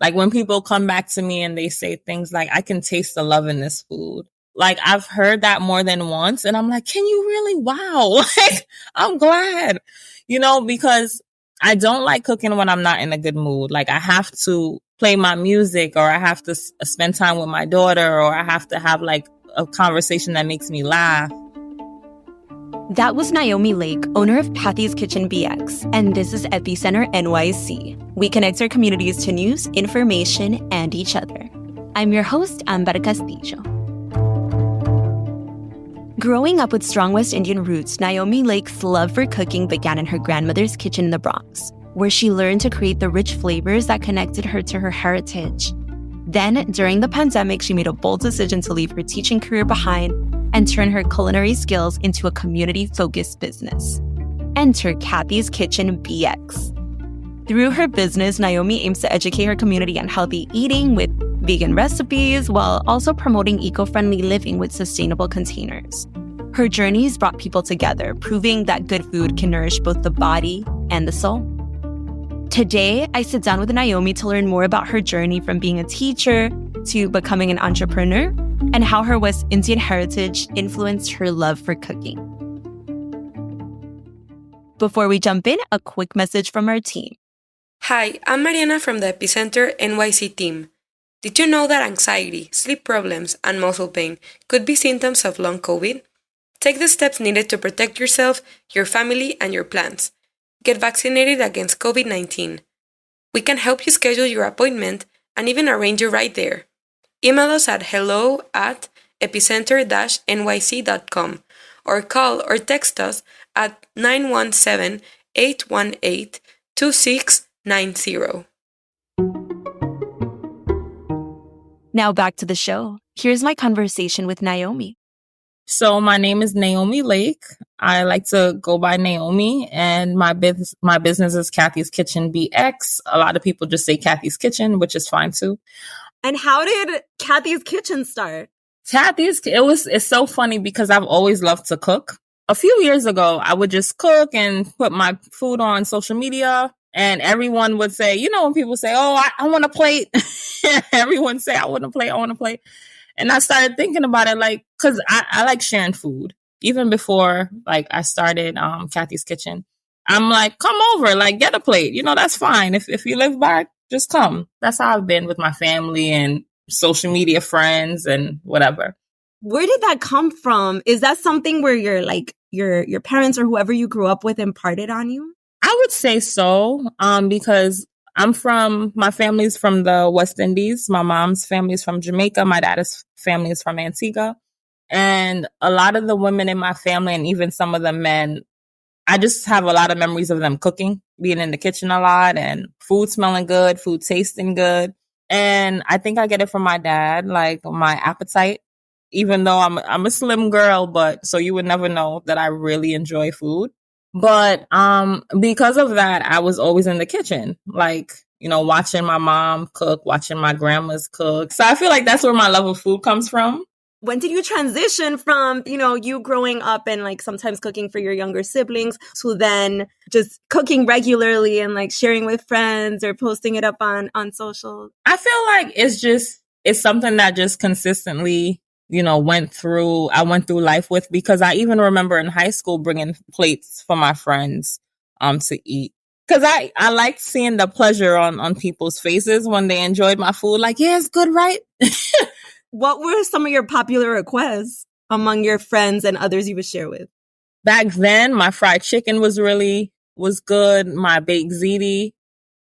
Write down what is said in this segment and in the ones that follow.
Like when people come back to me and they say things like, I can taste the love in this food. Like I've heard that more than once and I'm like, can you really? Wow. Like I'm glad, because I don't like cooking when I'm not in a good mood. Like I have to play my music or I have to spend time with my daughter or I have to have like a conversation that makes me laugh. That was Naomi Lake, owner of Kathy's Kitchen BX, and this is Epicenter NYC. We connect our communities to news, information, and each other. I'm your host, Amber Castillo. Growing up with strong West Indian roots, Naomi Lake's love for cooking began in her grandmother's kitchen in the Bronx, where she learned to create the rich flavors that connected her to her heritage. Then, during the pandemic, she made a bold decision to leave her teaching career behind and turn her culinary skills into a community-focused business. Enter Kathy's Kitchen BX. Through her business, Naomi aims to educate her community on healthy eating with vegan recipes while also promoting eco-friendly living with sustainable containers. Her journeys brought people together, proving that good food can nourish both the body and the soul. Today, I sit down with Naomi to learn more about her journey from being a teacher to becoming an entrepreneur and how her West Indian heritage influenced her love for cooking. Before we jump in, a quick message from our team. Hi, I'm Mariana from the Epicenter NYC team. Did you know that anxiety, sleep problems, and muscle pain could be symptoms of long COVID? Take the steps needed to protect yourself, your family, and your plants. Get vaccinated against COVID-19. We can help you schedule your appointment and even arrange you right there. Email us at hello@epicenter-nyc.com or call or text us at 917-818-2690. Now back to the show. Here's my conversation with Naomi. So my name is Naomi Lake. I like to go by Naomi, and my business is Kathy's Kitchen BX. A lot of people just say Kathy's Kitchen, which is fine too. And how did Kathy's Kitchen start? It's so funny because I've always loved to cook. A few years ago, I would just cook and put my food on social media, and everyone would say, when people say, oh, I want a plate. Everyone say, I want a plate. And I started thinking about it, like, because I like sharing food. Even before, like, I started Kathy's Kitchen, I'm like, come over, like, get a plate. That's fine. If you live back, just come. That's how I've been with my family and social media friends and whatever. Where did that come from? Is that something where your parents or whoever you grew up with imparted on you? I would say so, because my family's from the West Indies. My mom's family is from Jamaica. My dad's family is from Antigua. And a lot of the women in my family and even some of the men, I just have a lot of memories of them cooking, being in the kitchen a lot and food smelling good, food tasting good. And I think I get it from my dad, like my appetite, even though I'm a slim girl, but so you would never know that I really enjoy food. But because of that, I was always in the kitchen, like, watching my mom cook, watching my grandmas cook. So I feel like that's where my love of food comes from. When did you transition from, you growing up and like sometimes cooking for your younger siblings to then just cooking regularly and like sharing with friends or posting it up on social? I feel like it's something that just consistently I went through life with, because I even remember in high school bringing plates for my friends to eat. Because I liked seeing the pleasure on people's faces when they enjoyed my food. Like, yeah, it's good, right? What were some of your popular requests among your friends and others you would share with? Back then, my fried chicken was good. My baked ziti.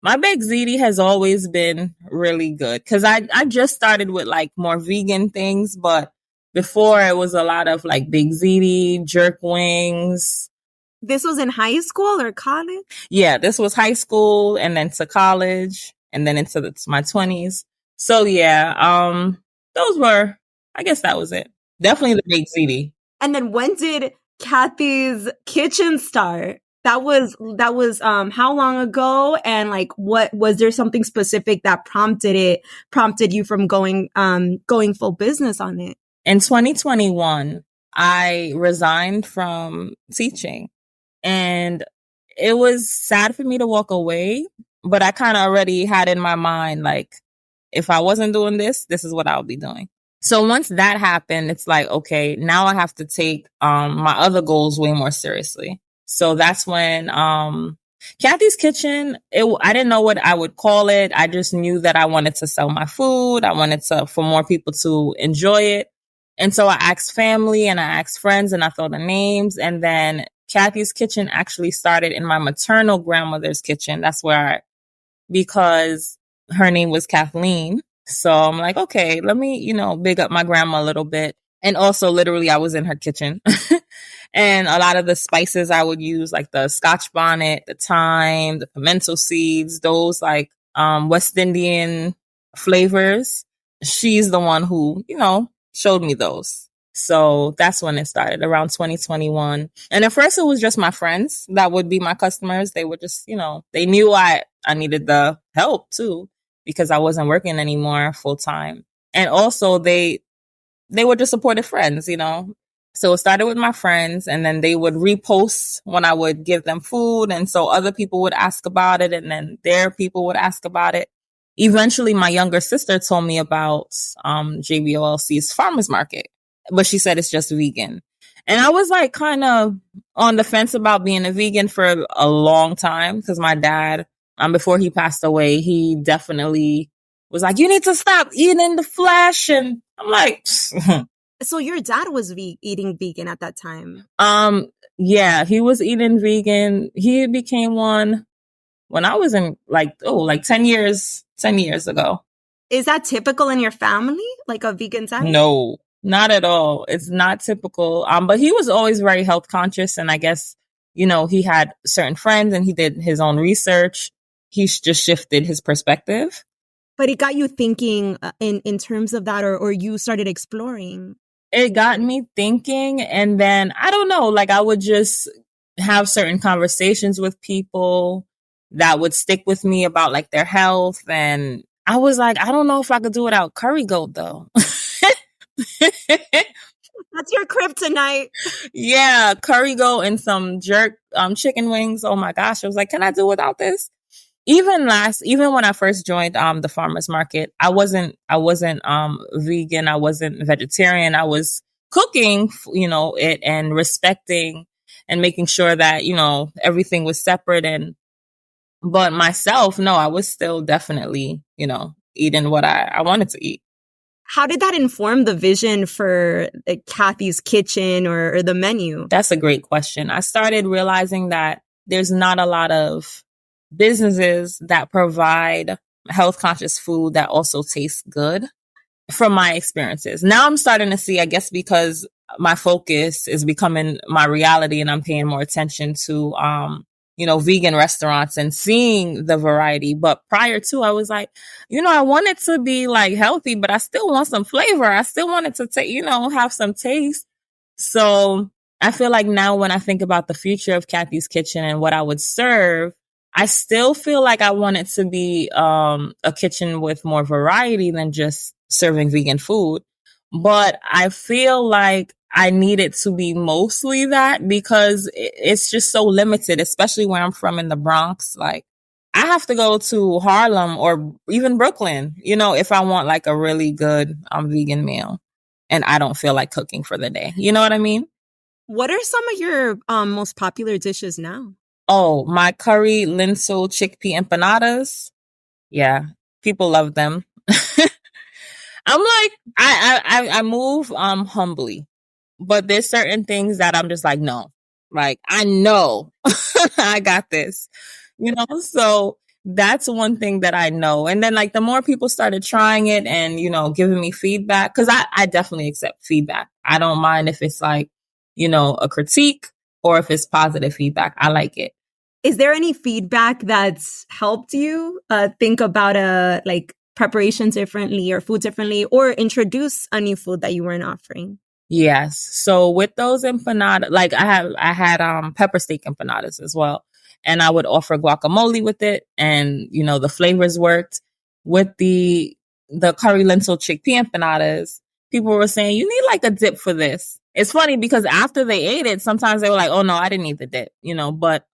My baked ziti has always been really good because I just started with like more vegan things, but before it was a lot of like baked ziti, jerk wings. This was in high school or college? Yeah, this was high school and then to college and then into my 20s. So yeah, I guess that was it. Definitely the baked ziti. And then when did Kathy's Kitchen start? That was how long ago? And like, what was there something specific that prompted you from going full business on it? In 2021, I resigned from teaching, and it was sad for me to walk away, but I kind of already had in my mind, like, if I wasn't doing this, this is what I would be doing. So once that happened, it's like, okay, now I have to take my other goals way more seriously. So that's when Kathy's Kitchen, I didn't know what I would call it. I just knew that I wanted to sell my food. I wanted for more people to enjoy it. And so I asked family and I asked friends and I thought of names. And then Kathy's Kitchen actually started in my maternal grandmother's kitchen. That's where because her name was Kathleen. So I'm like, okay, let me, big up my grandma a little bit. And also literally I was in her kitchen and a lot of the spices I would use, like the Scotch bonnet, the thyme, the pimento seeds, those like, West Indian flavors. She's the one who, showed me those. So that's when it started, around 2021. And at first it was just my friends that would be my customers. They would just, they knew I needed the help too, because I wasn't working anymore full time. And also they were just supportive friends, So it started with my friends and then they would repost when I would give them food. And so other people would ask about it and then their people would ask about it. Eventually my younger sister told me about JBOLC's farmers market, but she said it's just vegan. And I was like kind of on the fence about being a vegan for a long time because my dad, before he passed away, he definitely was like, you need to stop eating the flesh. And I'm like, so your dad was eating vegan at that time? Yeah, he was eating vegan. He became one when I was in like 10 years ago. Is that typical in your family? Like a vegan diet? No, not at all. It's not typical. But he was always very health conscious. And I guess, he had certain friends and he did his own research. He's just shifted his perspective. But it got you thinking in terms of that, or you started exploring? It got me thinking. And then, I don't know, like I would just have certain conversations with people that would stick with me about like their health. And I was like, I don't know if I could do without curry goat though. That's your kryptonite. Yeah, curry goat and some jerk chicken wings. Oh my gosh. I was like, can I do without this? Even when I first joined the farmers market, I wasn't vegan, I wasn't vegetarian. I was cooking, it and respecting and making sure that, everything was separate but myself, no, I was still definitely, eating what I wanted to eat. How did that inform the vision for Kathy's Kitchen or the menu? That's a great question. I started realizing that there's not a lot of businesses that provide health conscious food that also tastes good from my experiences. Now I'm starting to see, I guess, because my focus is becoming my reality and I'm paying more attention to, vegan restaurants and seeing the variety. But prior to, I was like, I want it to be like healthy, but I still want some flavor. I still want it to have some taste. So I feel like now when I think about the future of Kathy's Kitchen and what I would serve, I still feel like I want it to be a kitchen with more variety than just serving vegan food. But I feel like I need it to be mostly that because it's just so limited, especially where I'm from in the Bronx. Like I have to go to Harlem or even Brooklyn, if I want like a really good vegan meal and I don't feel like cooking for the day. You know what I mean? What are some of your most popular dishes now? Oh, my curry lentil chickpea empanadas. Yeah, people love them. I'm like, I move humbly, but there's certain things that I'm just like, no, like I know I got this, so that's one thing that I know. And then like the more people started trying it and, giving me feedback, because I definitely accept feedback. I don't mind if it's like, a critique or if it's positive feedback. I like it. Is there any feedback that's helped you think about preparations differently or food differently or introduce a new food that you weren't offering? Yes. So with those empanadas, like I had pepper steak empanadas as well. And I would offer guacamole with it. And, the flavors worked. With the curry lentil chickpea empanadas, people were saying, you need like a dip for this. It's funny because after they ate it, sometimes they were like, oh no, I didn't need the dip, but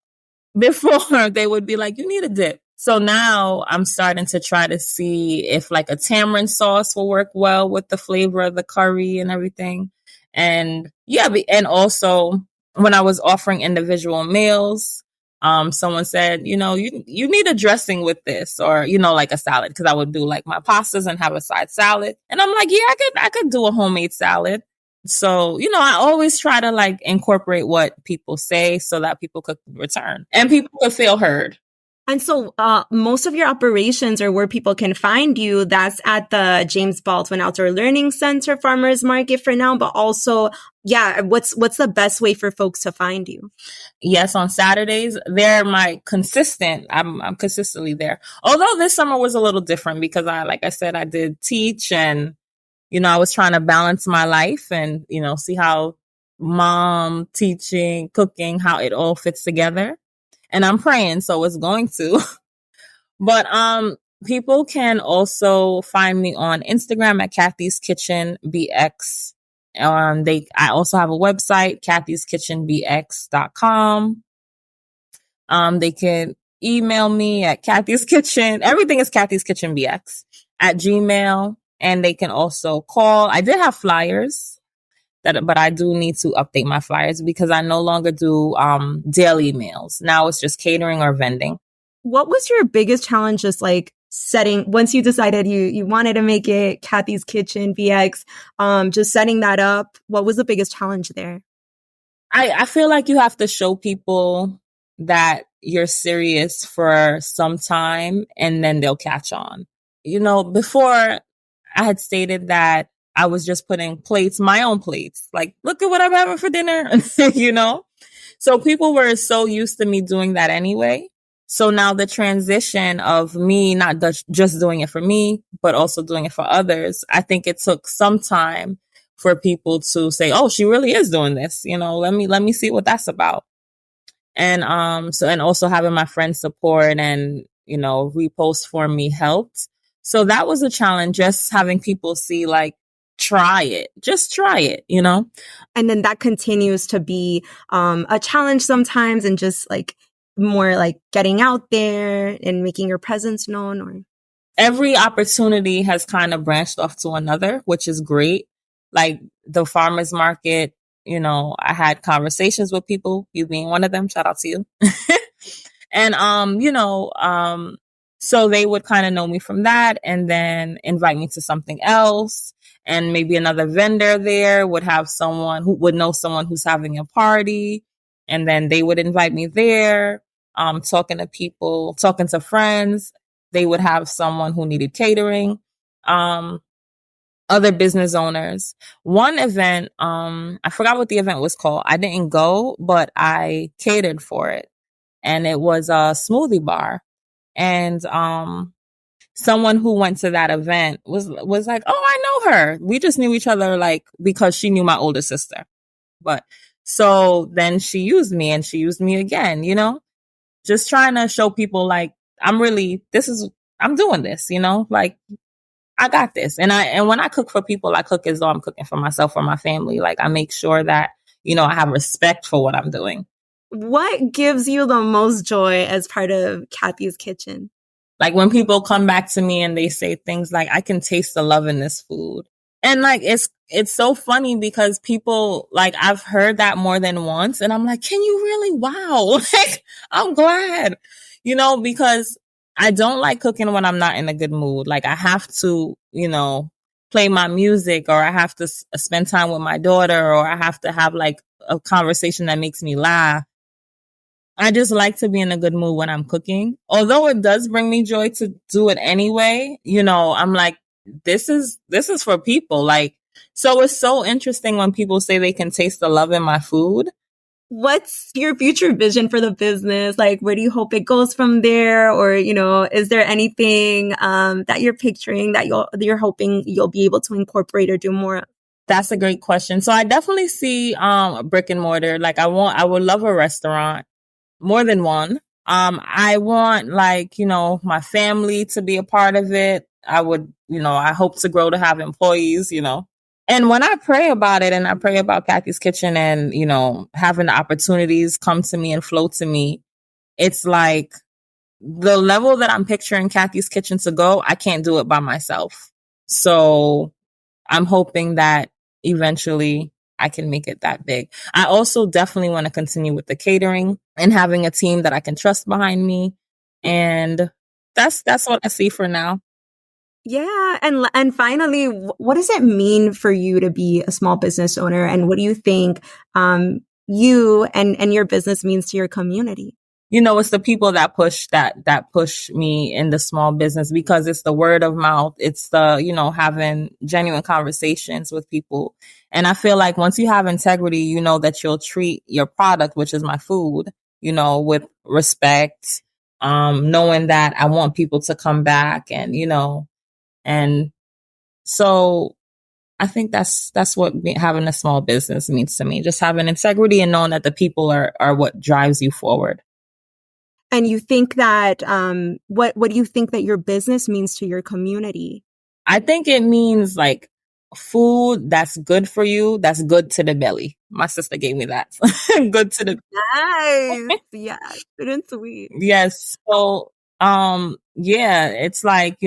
before they would be like, you need a dip. So now I'm starting to try to see if like a tamarind sauce will work well with the flavor of the curry and everything. And yeah, and also when I was offering individual meals, someone said, you need a dressing with this, or, like a salad. Cause I would do like my pastas and have a side salad. And I'm like, yeah, I could do a homemade salad. So, I always try to like incorporate what people say so that people could return and people could feel heard. And so most of your operations, or where people can find you, that's at the James Baldwin Outdoor Learning Center Farmers Market for now, but also, what's the best way for folks to find you? Yes, on Saturdays, they're I'm consistently there. Although this summer was a little different because like I said, I did teach and, I was trying to balance my life and, see how mom, teaching, cooking, how it all fits together. And I'm praying, so it's going to. But people can also find me on Instagram at Kathy's Kitchen BX. I also have a website, kathyskitchenbx.com. They can email me at Kathy's Kitchen. Everything is Kathy's Kitchen BX at Gmail. And they can also call. I did have flyers. But I do need to update my flyers because I no longer do daily meals. Now it's just catering or vending. What was your biggest challenge just like setting, once you decided you wanted to make it Kathy's Kitchen BX, just setting that up? What was the biggest challenge there? I feel like you have to show people that you're serious for some time and then they'll catch on. Before I had stated that I was just putting my own plates. Like, look at what I'm having for dinner, So people were so used to me doing that anyway. So now the transition of me not just doing it for me, but also doing it for others, I think it took some time for people to say, oh, she really is doing this. Let me see what that's about. And, and also having my friends support and, repost for me helped. So that was a challenge, just having people see like, just try it, And then that continues to be a challenge sometimes, and just like more like getting out there and making your presence known. Or every opportunity has kind of branched off to another, which is great. Like the farmers market, I had conversations with people, you being one of them, shout out to you. And so they would kind of know me from that and then invite me to something else. And maybe another vendor there would have someone who would know someone who's having a party. And then they would invite me there, talking to people, talking to friends. They would have someone who needed catering, other business owners. One event, I forgot what the event was called. I didn't go, but I catered for it. And it was a smoothie bar. And someone who went to that event was like, oh, I know her. We just knew each other like because she knew my older sister. But so then she used me and she used me again, just trying to show people like, I'm doing this, like I got this. And when I cook for people, I cook as though I'm cooking for myself or my family. Like I make sure that, I have respect for what I'm doing. What gives you the most joy as part of Kathy's Kitchen? Like when people come back to me and they say things like, I can taste the love in this food. And like, it's so funny because people, like, I've heard that more than once and I'm like, can you really? Wow. Like, I'm glad, because I don't like cooking when I'm not in a good mood. Like I have to, play my music, or I have to spend time with my daughter, or I have to have like a conversation that makes me laugh. I just like to be in a good mood when I'm cooking. Although it does bring me joy to do it anyway, I'm like, this is for people. Like, so it's so interesting when people say they can taste the love in my food. What's your future vision for the business? Like, where do you hope it goes from there? Or, is there anything that you're picturing that you're hoping you'll be able to incorporate or do more of? That's a great question. So I definitely see brick and mortar. Like I would love a restaurant. More than one. I want my family to be a part of it. I would, I hope to grow to have employees, And when I pray about it and I pray about Kathy's Kitchen and, having the opportunities come to me and flow to me, it's like the level that I'm picturing Kathy's Kitchen to go, I can't do it by myself. So I'm hoping that eventually I can make it that big. I also definitely want to continue with the catering and having a team that I can trust behind me. And that's what I see for now. Yeah. And finally, what does it mean for you to be a small business owner? And what do you think you and your business means to your community? It's the people that push me in the small business, because it's the word of mouth. It's the, having genuine conversations with people. And I feel like once you have integrity, that you'll treat your product, which is my food, with respect, knowing that I want people to come back and so I think that's what having a small business means to me. Just having integrity and knowing that the people are what drives you forward. And you think that, what do you think that your business means to your community? I think it means like food that's good for you, that's good to the belly. My sister gave me that. Good to the Nice. Yeah. Good and sweet. Yes. So, yeah, it's like,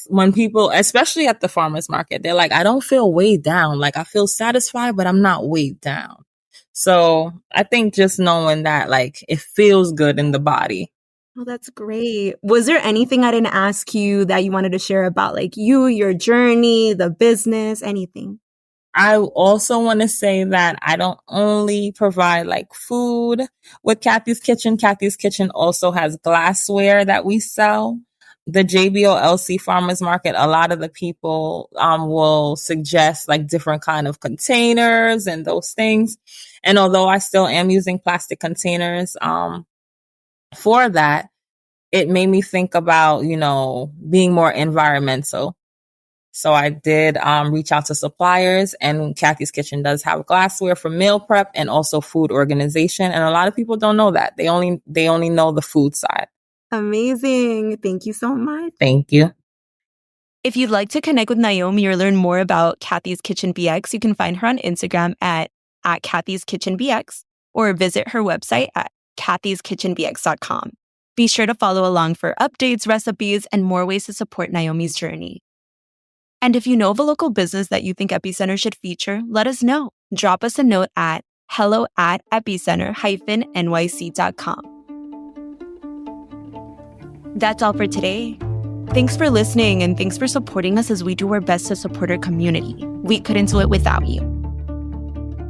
when people, especially at the farmer's market, they're like, I don't feel weighed down. Like I feel satisfied, but I'm not weighed down. So I think just knowing that, like, it feels good in the body. Oh, that's great. Was there anything I didn't ask you that you wanted to share about, like, your journey, the business, anything? I also want to say that I don't only provide like food with Kathy's Kitchen. Kathy's Kitchen also has glassware that we sell. The JBOLC Farmers Market, a lot of the people will suggest like different kind of containers and those things. And although I still am using plastic containers for that, it made me think about, being more environmental. So I did reach out to suppliers, and Kathy's Kitchen does have glassware for meal prep and also food organization. And a lot of people don't know that. They only know the food side. Amazing. Thank you so much. Thank you. If you'd like to connect with Naomi or learn more about Kathy's Kitchen BX, you can find her on Instagram at Kathy's Kitchen BX or visit her website at kathyskitchenbx.com. Be sure to follow along for updates, recipes, and more ways to support Naomi's journey. And if you know of a local business that you think Epicenter should feature, let us know. Drop us a note at hello@epicenter-nyc.com. That's all for today. Thanks for listening, and thanks for supporting us as we do our best to support our community. We couldn't do it without you.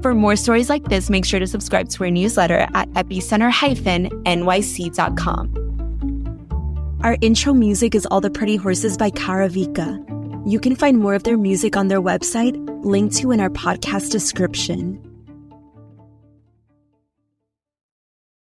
For more stories like this, make sure to subscribe to our newsletter at epicenter-nyc.com. Our intro music is All the Pretty Horses by Karavika. You can find more of their music on their website, linked to in our podcast description.